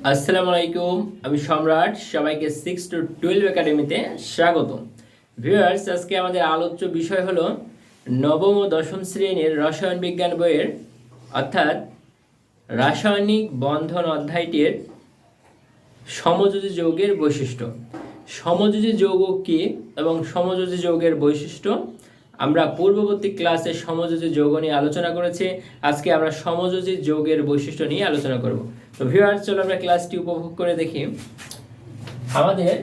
আসসালামু আলাইকুম, আমি সম্রাট। সবাইকে 6 to 12 একাডেমিতে স্বাগত। ভিউয়ার্স, আজকে আমাদের আলোচ্য বিষয় হলো নবম ও দশম শ্রেণীর রসায়ন বিজ্ঞান বইয়ের অর্থাৎ রাসায়নিক বন্ধন অধ্যায়টির সমযোজী যৌগের বৈশিষ্ট্য। সমযোজী যৌগ কী এবং সমযোজী যৌগের বৈশিষ্ট্য আমরা পূর্ববর্তী ক্লাসে সমযোজী যৌগ নিয়ে আলোচনা করেছি। আজকে আমরা সমযোজী যৌগের বৈশিষ্ট্য নিয়ে আলোচনা করব। তো ভিউয়ার্স, চলো আমরা ক্লাসটি উপভোগ করে দেখি। আমাদের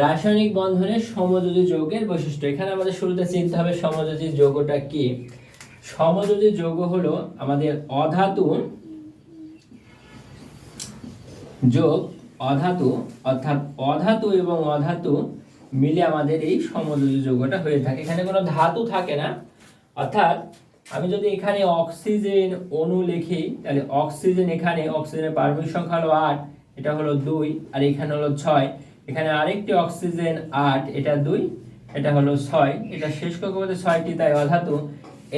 রাসায়নিক বন্ধনের সমযোজী যৌগের বৈশিষ্ট্য। এখানে আমাদের শুরুতে চিনতে হবে সমযোজী যৌগটা কি। সমযোজী যৌগ হলো আমাদের অধাতু যোগ অধাতু, অর্থাৎ অধাতু এবং অধাতু মিলে আমাদের এই সমযোজী যৌগটা হয়ে থাকে। এখানে কোনো ধাতু থাকে না। অর্থাৎ আমি যদি এখানে অক্সিজেন অণু লিখি, তাহলে অক্সিজেন, এখানে অক্সিজেনের পারমাণবিক সংখ্যা হলো 8, এটা হলো 2, আর এখানে হলো 6। এখানে আরেকটি অক্সিজেন 8, এটা 2, এটা হলো 6। এটা শেষ কক্ষপথে 6টি, তাই অধাতু।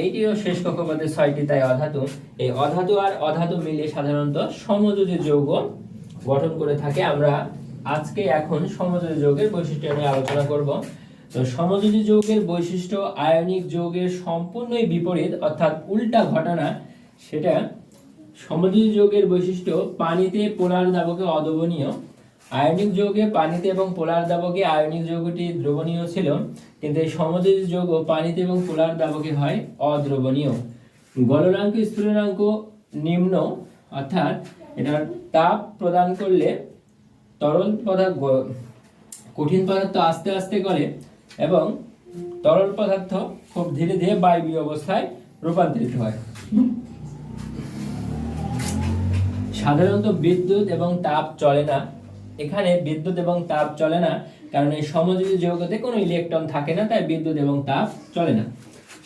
এইটিও শেষ কক্ষপথে 6টি, তাই অধাতু। এই অধাতু আর অধাতু মিলে সাধারণত সমযোজী যৌগ গঠন করে থাকে। আমরা আজকে এখন সমযোজী যৌগের বৈশিষ্ট্য নিয়ে আলোচনা করব। তো সমযোজী যৌগের বৈশিষ্ট্য আয়নিক যৌগের সম্পূর্ণই বিপরীত, অর্থাৎ উল্টা ঘটনা। সেটা সমযোজী যৌগের বৈশিষ্ট্য পানিতে পোলার দ্রাবকে অদ্রবণীয়। আয়নিক যৌগে পানিতে এবং পোলার দ্রাবকে আয়নিক যৌগটি দ্রবণীয় ছিল, কিন্তু এই সমযোজী যৌগ পানিতে এবং পোলার দ্রাবকে হয় অদ্রবণীয়। গলনাঙ্ক স্থূলনাঙ্ক নিম্ন, অর্থাৎ এটার তাপ প্রদান করলে তরল পদার্থ কঠিন পদার্থ আস্তে আস্তে গলে এবং তরল পদার্থ খুব ধীরে ধীরে বায়বীয় অবস্থায় রূপান্তরিত হয়। সাধারণত বিদ্যুৎ এবং তাপ চলে না। এখানে বিদ্যুৎ এবং তাপ চলে না, কারণ এই সমযোজী যৌগতে কোনো ইলেকট্রন থাকে না, তাই বিদ্যুৎ এবং তাপ চলে না।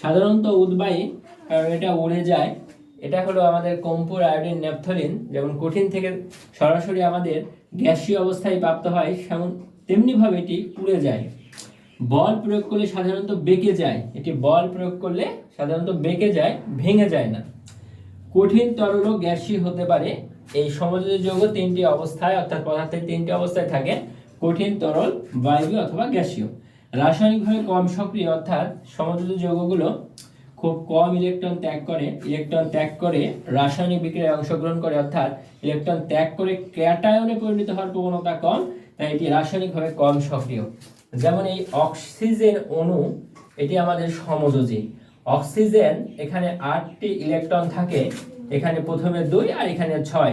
সাধারণত উদ্বায়ী, কারণ এটা উড়ে যায়। এটা হলো আমাদের কম্পুর আয়োডিন ন্যাপথলিন। যেমন কঠিন থেকে সরাসরি আমাদের গ্যাসীয় অবস্থায় প্রাপ্ত হয়, তেমনিভাবে এটি উড়ে যায়। বল প্রয়োগ করলে সাধারণত বেঁকে যায়। এটি বল প্রয়োগ করলে সাধারণত বেঁকে যায়, ভেঙে যায় না। কঠিন তরল ও গ্যাসীয় হতে পারে। এই সমযোজী যৌগ 3টি অবস্থায়, অর্থাৎ পদার্থের 3টি অবস্থায় থাকে: কঠিন, তরল, বায়বীয় অথবা গ্যাসীয়। রাসায়নিকভাবে কম সক্রিয়, অর্থাৎ সমযোজী যৌগগুলো খুব কম ইলেকট্রন ত্যাগ করে রাসায়নিক বিক্রিয়ায় অংশগ্রহণ করে, অর্থাৎ ইলেকট্রন ত্যাগ করে ক্যাটায়নে পরিণত হওয়ার প্রবণতা কম, তাই এটি রাসায়নিকভাবে কম সক্রিয়। যেমন এই অক্সিজেন অণু, এটি আমাদের সমযোজী। অক্সিজেন, এখানে 8টি ইলেকট্রন থাকে, এখানে প্রথমে 2 আর এখানে 6,